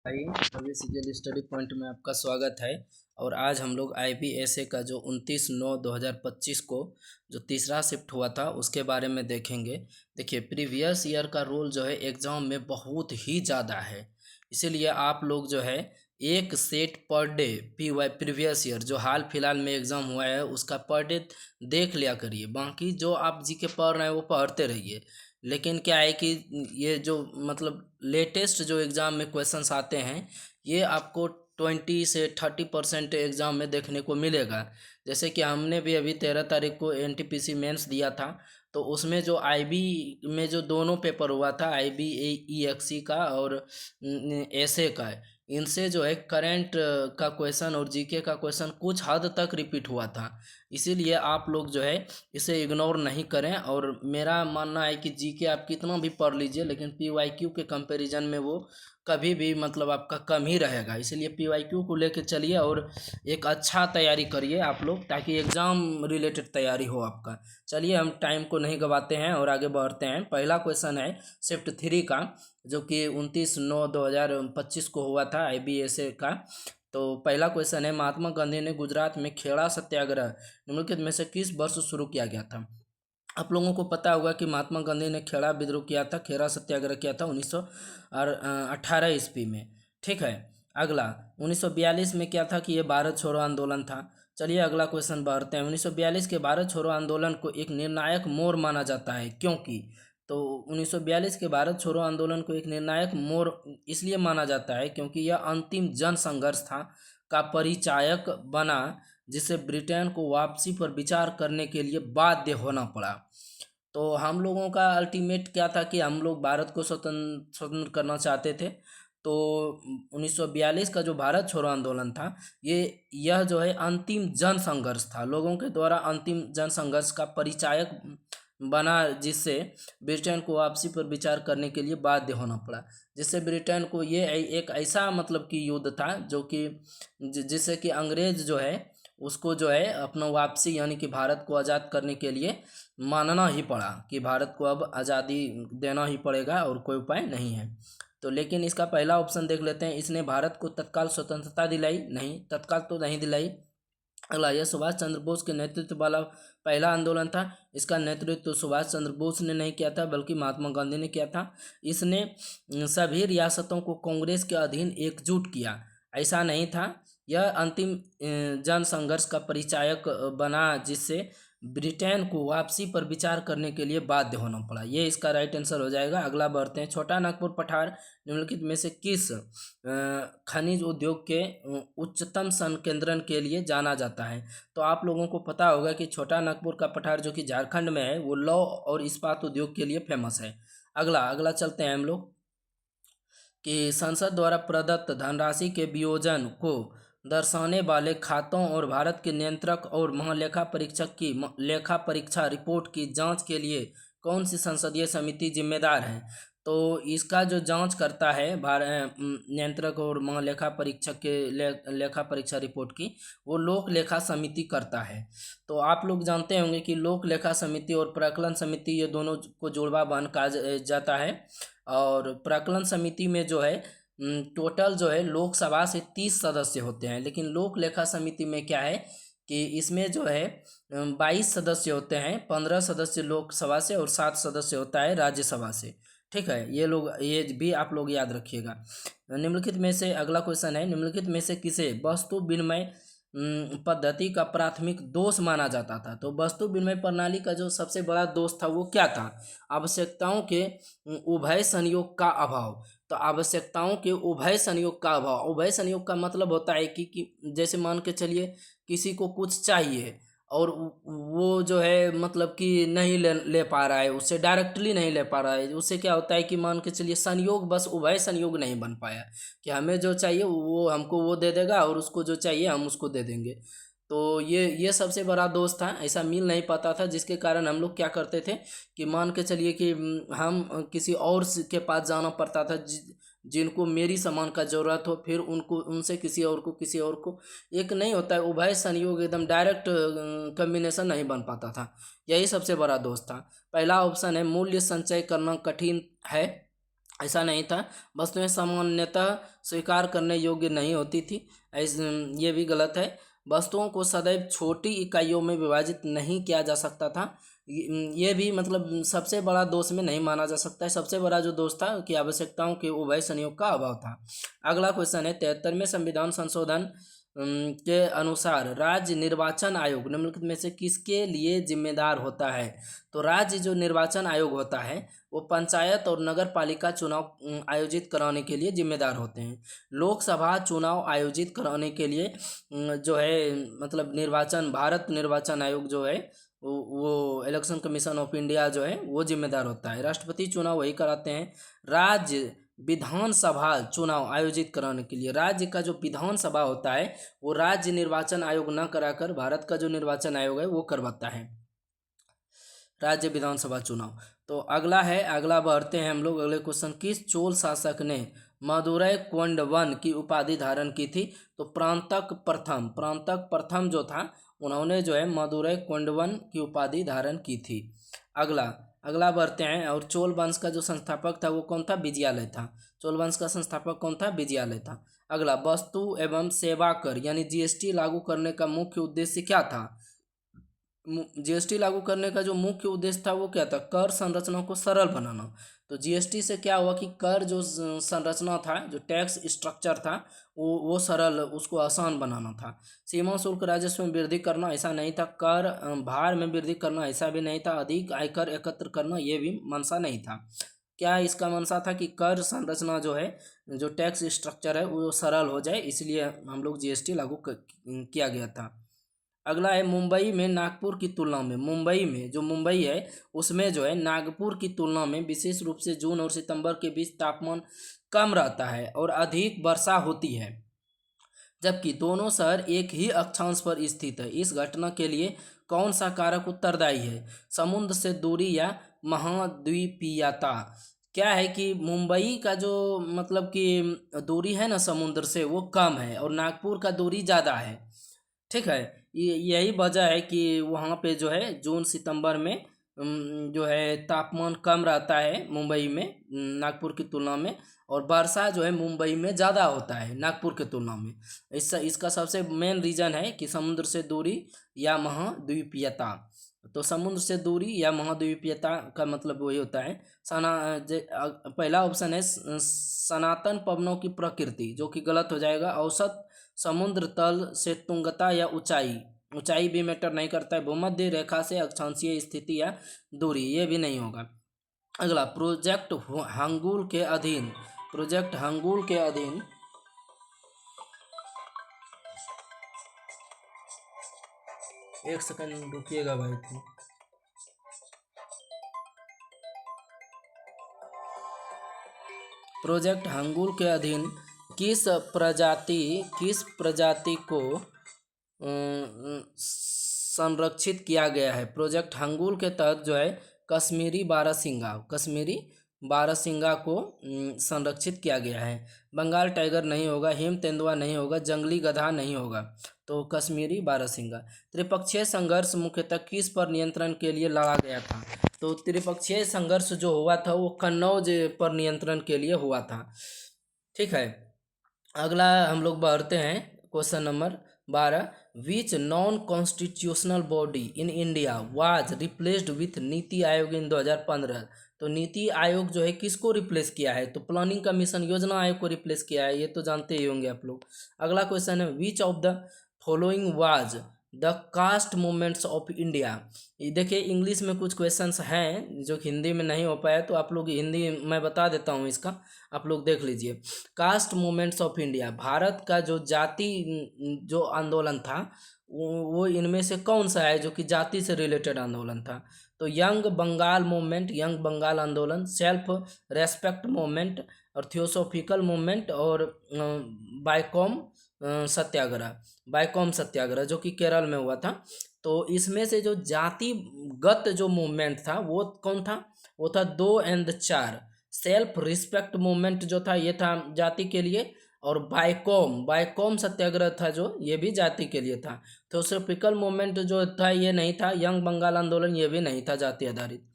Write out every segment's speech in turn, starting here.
भाई अभी serial study point में आपका स्वागत है। और आज हम लोग IBSA का जो 29/9/2025 को जो तीसरा शिफ्ट हुआ था उसके बारे में देखेंगे। देखिए, प्रीवियस ईयर का रोल जो है एग्ज़ाम में बहुत ही ज़्यादा है, इसीलिए आप लोग जो है एक set per day previous year जो हाल फिलहाल में एग्ज़ाम हुआ है उसका पर डे देख लिया करिए। बाकी जो आप जी के पढ़ रहे हैं वो पढ़ते रहिए। लेकिन क्या है कि ये जो मतलब लेटेस्ट जो एग्ज़ाम में क्वेश्चंस आते हैं ये आपको 20 से 30% एग्ज़ाम में देखने को मिलेगा। जैसे कि हमने भी अभी 13 तारीख को NTPC मेंस दिया था, तो उसमें जो IB में जो दोनों पेपर हुआ था, IB EXE का और एसए का, इनसे जो है करंट का क्वेश्चन और जीके का क्वेश्चन कुछ हद तक रिपीट हुआ था। इसीलिए आप लोग जो है इसे इग्नोर नहीं करें। और मेरा मानना है कि जीके आप कितना भी पढ़ लीजिए लेकिन PYQ के कंपैरिजन में वो कभी भी मतलब आपका कम ही रहेगा। इसीलिए PYQ को लेके चलिए और एक अच्छा तैयारी करिए आप लोग, ताकि एग्ज़ाम रिलेटेड तैयारी हो आपका। चलिए हम टाइम को नहीं गवाते हैं और आगे बढ़ते हैं। पहला क्वेश्चन है शिफ्ट 3 का, जो कि 29/9/2025 को हुआ था IBSA का। तो पहला क्वेश्चन है, महात्मा गांधी ने गुजरात में खेड़ा सत्याग्रह निम्नलिखित में से किस वर्ष शुरू किया गया था। आप लोगों को पता होगा कि महात्मा गांधी ने खेड़ा विद्रोह किया था, खेड़ा सत्याग्रह किया था 1918 ईस्वी में। ठीक है। अगला 1942 में क्या था कि ये भारत छोड़ो आंदोलन था। चलिए अगला क्वेश्चन बढ़ते हैं। 1942 के भारत छोड़ो आंदोलन को एक निर्णायक मोड़ माना जाता है, क्योंकि तो 1942 के भारत छोड़ो आंदोलन को एक निर्णायक मोड़ इसलिए माना जाता है क्योंकि यह अंतिम जन संघर्ष था का परिचायक बना, जिससे ब्रिटेन को वापसी पर विचार करने के लिए बाध्य होना पड़ा। तो हम लोगों का अल्टीमेट क्या था कि हम लोग भारत को स्वतंत्र करना चाहते थे। तो 1942 का जो भारत छोड़ो आंदोलन था, यह जो है अंतिम जन संघर्ष था, लोगों के द्वारा अंतिम जन संघर्ष का परिचायक बना, जिससे ब्रिटेन को वापसी पर विचार करने के लिए बाध्य होना पड़ा। जिससे ब्रिटेन को ये एक ऐसा मतलब कि युद्ध था जो कि जिससे कि अंग्रेज जो है उसको जो है अपना वापसी यानी कि भारत को आज़ाद करने के लिए मानना ही पड़ा कि भारत को अब आज़ादी देना ही पड़ेगा और कोई उपाय नहीं है। तो लेकिन इसका पहला ऑप्शन देख लेते हैं, इसने भारत को तत्काल स्वतंत्रता दिलाई? नहीं, तत्काल तो नहीं दिलाई। अगला, यह सुभाष चंद्र बोस के नेतृत्व वाला पहला आंदोलन था। इसका नेतृत्व तो सुभाष चंद्र बोस ने नहीं किया था बल्कि महात्मा गांधी ने किया था। इसने सभी रियासतों को कांग्रेस के अधीन एकजुट किया? ऐसा नहीं था। यह अंतिम जन संघर्ष का परिचायक बना, जिससे ब्रिटेन को वापसी पर विचार करने के लिए बाध्य होना पड़ा। ये इसका राइट आंसर हो जाएगा। अगला बढ़ते हैं। छोटा नागपुर पठार निम्नलिखित में से किस खनिज उद्योग के उच्चतम संकेंद्रण के लिए जाना जाता है। तो आप लोगों को पता होगा कि छोटा नागपुर का पठार जो कि झारखंड में है वो लौह और इस्पात उद्योग के लिए फेमस है। अगला अगला चलते हैं हम लोग कि संसद द्वारा प्रदत्त धनराशि के वियोजन को दर्शाने वाले खातों और भारत के नियंत्रक और महालेखा परीक्षक की लेखा परीक्षा रिपोर्ट की जांच के लिए कौन सी संसदीय समिति जिम्मेदार है। तो इसका जो जांच करता है नियंत्रक और महालेखा परीक्षक के लेखा परीक्षा रिपोर्ट की, वो लोक लेखा समिति करता है। तो आप लोग जानते होंगे कि लोक लेखा समिति और प्राक्कलन समिति ये दोनों को जोड़वा बहन कहा जाता है। और प्राक्कलन समिति में जो है टोटल जो है लोकसभा से 30 सदस्य होते हैं, लेकिन लोक लेखा समिति में क्या है कि इसमें जो है 22 सदस्य होते हैं, 15 सदस्य लोकसभा से और 7 सदस्य होता है राज्यसभा से। ठीक है, ये लोग ये भी आप लोग याद रखिएगा। निम्नलिखित में से अगला क्वेश्चन है, निम्नलिखित में से किसे वस्तु विनिमय पद्धति का प्राथमिक दोष माना जाता था। तो वस्तु विनिमय प्रणाली का जो सबसे बड़ा दोष था वो क्या था? आवश्यकताओं के उभय संयोग का अभाव। तो आवश्यकताओं के उभय संयोग का अभाव, उभय संयोग का मतलब होता है कि जैसे मान के चलिए किसी को कुछ चाहिए और वो जो है मतलब कि नहीं ले पा रहा है, उससे डायरेक्टली नहीं ले पा रहा है। उससे क्या होता है कि मान के चलिए संयोग, बस उभय संयोग नहीं बन पाया कि हमें जो चाहिए वो हमको वो दे देगा और उसको जो चाहिए हम उसको दे देंगे। तो ये सबसे बड़ा दोष था, ऐसा मिल नहीं पाता था, जिसके कारण हम लोग क्या करते थे कि मान के चलिए कि हम किसी और के पास जाना पड़ता था जिनको मेरी सामान का ज़रूरत हो, फिर उनको उनसे किसी और को किसी और को, एक नहीं होता है उभय संयोग, एकदम डायरेक्ट कम्बिनेशन नहीं बन पाता था। यही सबसे बड़ा दोष था। पहला ऑप्शन है मूल्य संचय करना कठिन है। ऐसा नहीं था। वस्तुएं सामान्यतः स्वीकार करने योग्य नहीं होती थी। ये भी गलत है। वस्तुओं को सदैव छोटी इकाइयों में विभाजित नहीं किया जा सकता था। ये भी मतलब सबसे बड़ा दोष में नहीं माना जा सकता है। सबसे बड़ा जो दोष था कि आवश्यकताओं के उभय संयोग का अभाव था। अगला क्वेश्चन है 73वें संविधान संशोधन के अनुसार राज्य निर्वाचन आयोग निम्नलिखित में से किसके लिए जिम्मेदार होता है। तो राज्य जो निर्वाचन आयोग होता है वो पंचायत और नगर पालिका चुनाव आयोजित कराने के लिए जिम्मेदार होते हैं। लोकसभा चुनाव आयोजित कराने के लिए जो है मतलब भारत निर्वाचन आयोग जो है वो इलेक्शन कमीशन ऑफ इंडिया जो है वो जिम्मेदार होता है। राष्ट्रपति चुनाव वही कराते हैं। राज्य विधानसभा चुनाव आयोजित कराने के लिए राज्य का जो विधानसभा होता है वो राज्य निर्वाचन आयोग न कराकर भारत का जो निर्वाचन आयोग है वो करवाता है राज्य विधानसभा चुनाव। तो अगला बढ़ते हैं हम लोग अगले क्वेश्चन। किस चोल शासक ने मदुरै कोंडवन की उपाधि धारण की थी। तो प्रांतक प्रथम जो था उन्होंने जो है मदुरै कोंडवन की उपाधि धारण की थी। अगला बढ़ते हैं। और चोल वंश का जो संस्थापक था वो कौन था। विजयालय था। चोल वंश का संस्थापक कौन था। विजयालय था। अगला वस्तु एवं सेवा कर यानी जीएसटी लागू करने का मुख्य उद्देश्य क्या था। जीएसटी लागू करने का जो मुख्य उद्देश्य था वो क्या था। कर संरचना को सरल बनाना। तो जीएसटी से क्या हुआ कि कर जो संरचना था जो टैक्स स्ट्रक्चर था वो सरल उसको आसान बनाना था। सीमा शुल्क राजस्व में वृद्धि करना ऐसा नहीं था। कर भार में वृद्धि करना ऐसा भी नहीं था। अधिक आयकर एकत्र करना ये भी मंशा नहीं था। क्या इसका मंशा था कि कर संरचना जो है जो टैक्स स्ट्रक्चर है वो सरल हो जाए, इसलिए हम लोग जीएसटी लागू किया गया था। अगला है मुंबई में नागपुर की तुलना में मुंबई है उसमें जो है नागपुर की तुलना में विशेष रूप से जून और सितंबर के बीच तापमान कम रहता है और अधिक वर्षा होती है, जबकि दोनों शहर एक ही अक्षांश पर स्थित है। इस घटना के लिए कौन सा कारक उत्तरदायी है। समुद्र से दूरी या महाद्वीपीयता। क्या है कि मुंबई का जो मतलब कि दूरी है ना समुद्र से वो कम है और नागपुर का दूरी ज़्यादा है। ठीक है, यही वजह है कि वहाँ पे जो है जून सितंबर में जो है तापमान कम रहता है मुंबई में नागपुर की तुलना में, और वर्षा जो है मुंबई में ज़्यादा होता है नागपुर की तुलना में। इसका सबसे मेन रीज़न है कि समुद्र से दूरी या महाद्वीपीयता। तो समुद्र से दूरी या महाद्वीपीयता का मतलब वही होता है। पहला ऑप्शन है सनातन पवनों की प्रकृति, जो कि गलत हो जाएगा। औसत समुद्र तल से तुंगता या ऊंचाई भी मैटर नहीं करता है। भूमध्य रेखा से अक्षांशीय स्थिति या दूरी ये भी नहीं होगा। अगला प्रोजेक्ट हंगुल के अधीन एक सेकंड रुकिएगा भाई। प्रोजेक्ट हंगुल के अधीन किस प्रजाति को संरक्षित किया गया है। प्रोजेक्ट हंगुल के तहत जो है कश्मीरी बारहसिंगा को संरक्षित किया गया है। बंगाल टाइगर नहीं होगा, हिम तेंदुआ नहीं होगा, जंगली गधा नहीं होगा, तो कश्मीरी बारहसिंगा। त्रिपक्षीय संघर्ष मुख्यतः किस पर नियंत्रण के लिए लड़ा गया था। तो त्रिपक्षीय संघर्ष जो हुआ था वो कन्नौज पर नियंत्रण के लिए हुआ था। ठीक है, अगला हम लोग बढ़ते हैं question number 12। Which non constitutional body in India was replaced with NITI Aayog इन 2015। तो नीति आयोग जो है किसको रिप्लेस किया है। तो प्लानिंग कमीशन योजना आयोग को रिप्लेस किया है, ये तो जानते ही होंगे आप लोग। अगला क्वेश्चन है which of the following was the caste movements of India. ये देखिए इंग्लिश में कुछ क्वेश्चंस हैं जो हिंदी में नहीं हो पाया, तो आप लोग हिंदी मैं बता देता हूँ इसका, आप लोग देख लीजिए। Caste movements of India, Bharat का जो जाति जो आंदोलन था वो इनमें से कौन सा है जो कि जाति से रिलेटेड आंदोलन था। तो यंग बंगाल आंदोलन, सेल्फ रेस्पेक्ट मूवमेंट और थियोसॉफिकल मूवमेंट और बायकॉम सत्याग्रह जो कि केरल में हुआ था। तो इसमें से जो जातिगत जो मूवमेंट था वो कौन था। वो था 2 और 4। सेल्फ रिस्पेक्ट मूवमेंट जो था ये था जाति के लिए, और बायकॉम सत्याग्रह था जो ये भी जाति के लिए था। थियोसॉफिकल मूवमेंट जो था ये नहीं था। यंग बंगाल आंदोलन ये भी नहीं था जाति आधारित।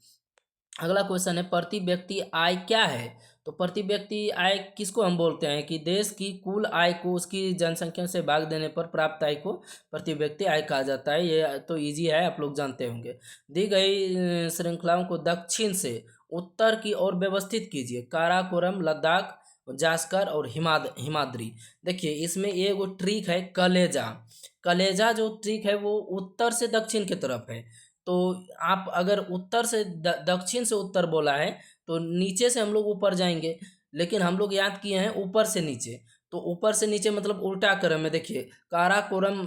अगला क्वेश्चन है प्रति व्यक्ति आय क्या है। तो प्रति व्यक्ति आय किसको हम बोलते हैं कि देश की कुल आय को उसकी जनसंख्या से भाग देने पर प्राप्त आय को प्रति व्यक्ति आय कहा जाता है। ये तो इजी है, आप लोग जानते होंगे। दी गई श्रृंखलाओं को दक्षिण से उत्तर की ओर व्यवस्थित कीजिए। काराकोरम, लद्दाख, जास्कर और हिमाद्री। देखिए इसमें एक ट्रिक है, कलेजा। कलेजा जो ट्रिक है वो उत्तर से दक्षिण की तरफ है। तो आप अगर उत्तर से दक्षिण से उत्तर बोला है तो नीचे से हम लोग ऊपर जाएंगे, लेकिन हम लोग याद किए हैं ऊपर से नीचे। तो ऊपर से नीचे मतलब उल्टा क्रम में। देखिए काराकोरम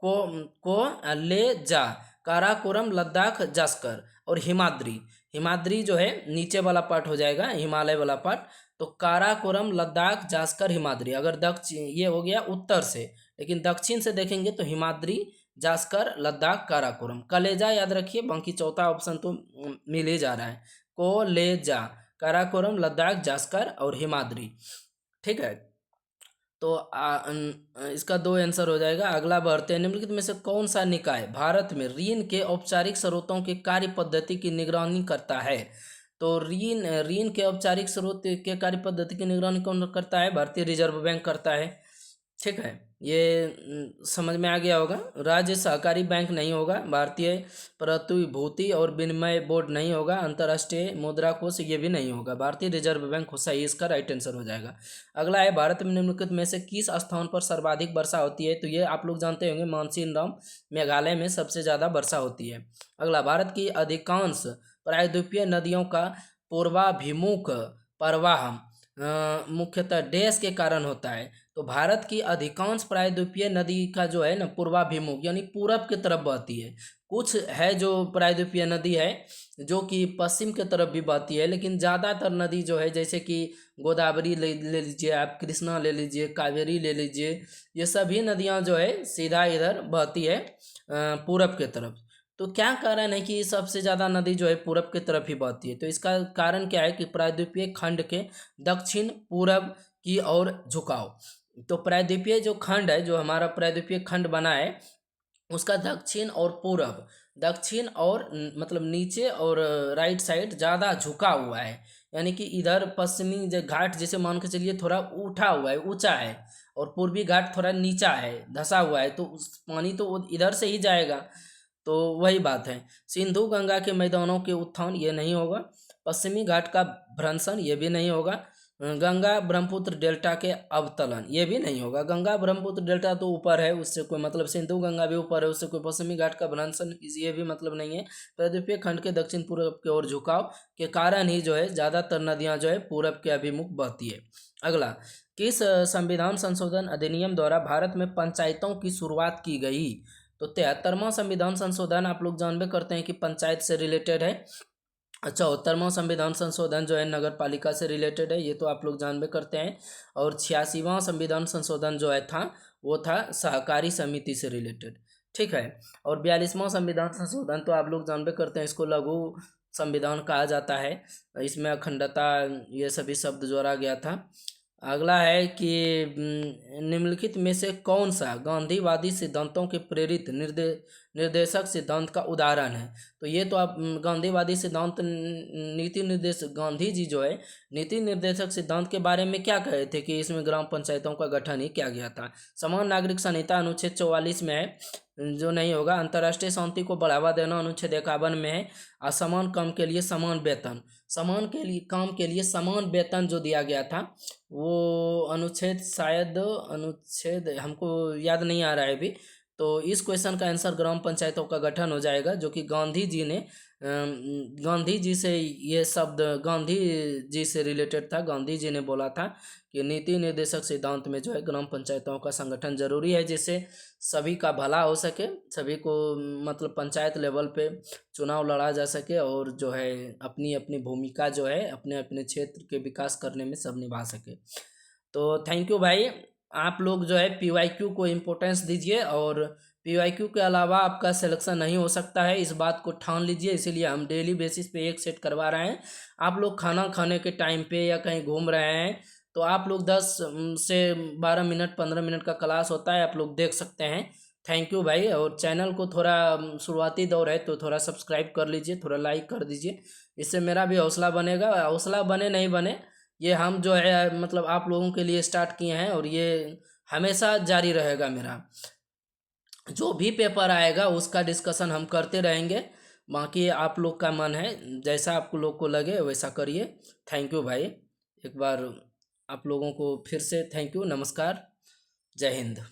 को ले जा, काराकोरम, लद्दाख, जास्कर और हिमाद्री। हिमाद्री जो है नीचे वाला पार्ट हो जाएगा, हिमालय वाला पार्ट। तो काराकोरम, लद्दाख, जास्कर, हिमाद्री। अगर दक्षिण ये हो गया उत्तर से, लेकिन दक्षिण से देखेंगे तो हिमाद्री, जास्कर, लद्दाख, काराकोरम। कलेजा याद रखिए, बाकी चौथा ऑप्शन तो मिल ही जा रहा है। कोलेजा, काराकोरम, लद्दाख, जास्कर और हिमाद्री। ठीक है, तो इसका दो आंसर हो जाएगा। अगला बढ़ते हैं, निम्नलिखित में से कौन सा निकाय भारत में ऋण के औपचारिक स्रोतों के कार्य पद्धति की निगरानी करता है? तो ऋण के औपचारिक स्रोत के कार्य पद्धति की निगरानी कौन करता है? भारतीय रिजर्व बैंक करता है। ठीक है, ये समझ में आ गया होगा। राज्य सहकारी बैंक नहीं होगा, भारतीय प्रतिभूति और विनिमय बोर्ड नहीं होगा, अंतर्राष्ट्रीय मुद्रा कोष ये भी नहीं होगा, भारतीय रिजर्व बैंक हो सही, इसका राइट आंसर हो जाएगा। अगला है, भारत में निम्नलिखित में से किस स्थान पर सर्वाधिक वर्षा होती है? तो ये आप लोग जानते होंगे, मानसीनराम, मेघालय में सबसे ज़्यादा वर्षा होती है। अगला, भारत की अधिकांश प्रायद्वीपीय नदियों का पूर्वाभिमुख प्रवाह मुख्यतः डैश के कारण होता है। तो भारत की अधिकांश प्रायद्वीपीय नदी का जो है ना पूर्वाभिमुख यानी पूरब की तरफ बहती है। कुछ है जो प्रायद्वीपीय नदी है जो कि पश्चिम की तरफ भी बहती है, लेकिन ज़्यादातर नदी जो है जैसे कि गोदावरी ले लीजिए आप, कृष्णा ले लीजिए, कावेरी ले लीजिए, ये सभी नदियाँ जो है सीधा इधर बहती है पूरब की तरफ। तो क्या कारण है कि सबसे ज़्यादा नदी जो है पूरब की तरफ ही बहती है? तो इसका कारण क्या है कि प्रायद्वीपीय खंड के दक्षिण पूरब की ओर झुकाव। तो प्रायद्वीपीय जो खंड है, जो हमारा प्रायद्वीपीय खंड बना है, उसका दक्षिण और पूरब, दक्षिण और मतलब नीचे और राइट साइड ज़्यादा झुका हुआ है। यानी कि इधर पश्चिमी जो घाट जैसे मान के चलिए थोड़ा उठा हुआ है, ऊंचा है, और पूर्वी घाट थोड़ा नीचा है, धसा हुआ है, तो उस पानी तो इधर से ही जाएगा। तो वही बात है। सिंधु गंगा के मैदानों के उत्थान ये नहीं होगा। पश्चिमी घाट का भ्रंशन ये भी नहीं होगा। गंगा ब्रह्मपुत्र डेल्टा के अवतलन ये भी नहीं होगा। गंगा ब्रह्मपुत्र डेल्टा तो ऊपर है, उससे कोई मतलब, सिंधु गंगा भी ऊपर है, उससे कोई पश्चिमी घाट का भ्रंशन ये भी मतलब नहीं है। प्रायद्वीपीय खंड के दक्षिण पूर्व की ओर झुकाव के कारण ही जो है ज़्यादातर नदियाँ जो है पूरब के अभिमुख बहती है। अगला, किस संविधान संशोधन अधिनियम द्वारा भारत में पंचायतों की शुरुआत की गई? तो 73वां संविधान संशोधन आप लोग जानबे करते हैं कि पंचायत से रिलेटेड है। 74वां संविधान संशोधन जो है नगर पालिका से रिलेटेड है, ये तो आप लोग जानबे करते हैं। और 86वां संविधान संशोधन जो है था वो था सहकारी समिति से रिलेटेड। ठीक है, और 42वां संविधान संशोधन तो आप लोग जानबे करते हैं, इसको लघु संविधान कहा जाता है। इसमें अखंडता ये सभी शब्द जोड़ा गया था। अगला है कि निम्नलिखित में से कौन सा गांधीवादी सिद्धांतों के प्रेरित निर्देशक सिद्धांत का उदाहरण है? तो ये तो आप गांधीवादी सिद्धांत नीति निर्देश, गांधी जी जो है नीति निर्देशक सिद्धांत के बारे में क्या कहे थे कि इसमें ग्राम पंचायतों का गठन ही किया गया था। समान नागरिक संहिता अनुच्छेद 44 में है, जो नहीं होगा। अंतर्राष्ट्रीय शांति को बढ़ावा देना अनुच्छेद 51 में है। असमान काम के लिए समान वेतन, समान के लिए काम के लिए समान वेतन जो दिया गया था वो अनुच्छेद, शायद अनुच्छेद हमको याद नहीं आ रहा है अभी। तो इस क्वेश्चन का आंसर ग्राम पंचायतों का गठन हो जाएगा, जो कि गांधी जी ने गांधी जी से ये शब्द गांधी जी से रिलेटेड था। गांधी जी ने बोला था कि नीति निर्देशक सिद्धांत में जो है ग्राम पंचायतों का संगठन जरूरी है, जिससे सभी का भला हो सके, सभी को मतलब पंचायत लेवल पे चुनाव लड़ा जा सके, और जो है अपनी अपनी भूमिका जो है अपने अपने क्षेत्र के विकास करने में सब निभा सके। तो थैंक यू भाई, आप लोग जो है PYQ को इम्पोर्टेंस दीजिए, और PYQ के अलावा आपका सिलेक्शन नहीं हो सकता है, इस बात को ठान लीजिए। इसीलिए हम डेली बेसिस पे एक सेट करवा रहे हैं। आप लोग खाना खाने के टाइम पे या कहीं घूम रहे हैं तो आप लोग 10 से 12 मिनट 15 मिनट का क्लास होता है, आप लोग देख सकते हैं। थैंक यू भाई, और चैनल को थोड़ा शुरुआती दौर है तो थोड़ा सब्सक्राइब कर लीजिए, थोड़ा लाइक कर दीजिए, इससे मेरा भी हौसला बनेगा। हौसला बने नहीं बने, ये हम जो है मतलब आप लोगों के लिए स्टार्ट किए हैं, और ये हमेशा जारी रहेगा मेरा। जो भी पेपर आएगा उसका डिस्कशन हम करते रहेंगे। बाकी आप लोग का मन है, जैसा आप लोग को लगे वैसा करिए। थैंक यू भाई, एक बार आप लोगों को फिर से थैंक यू, नमस्कार, जय हिंद।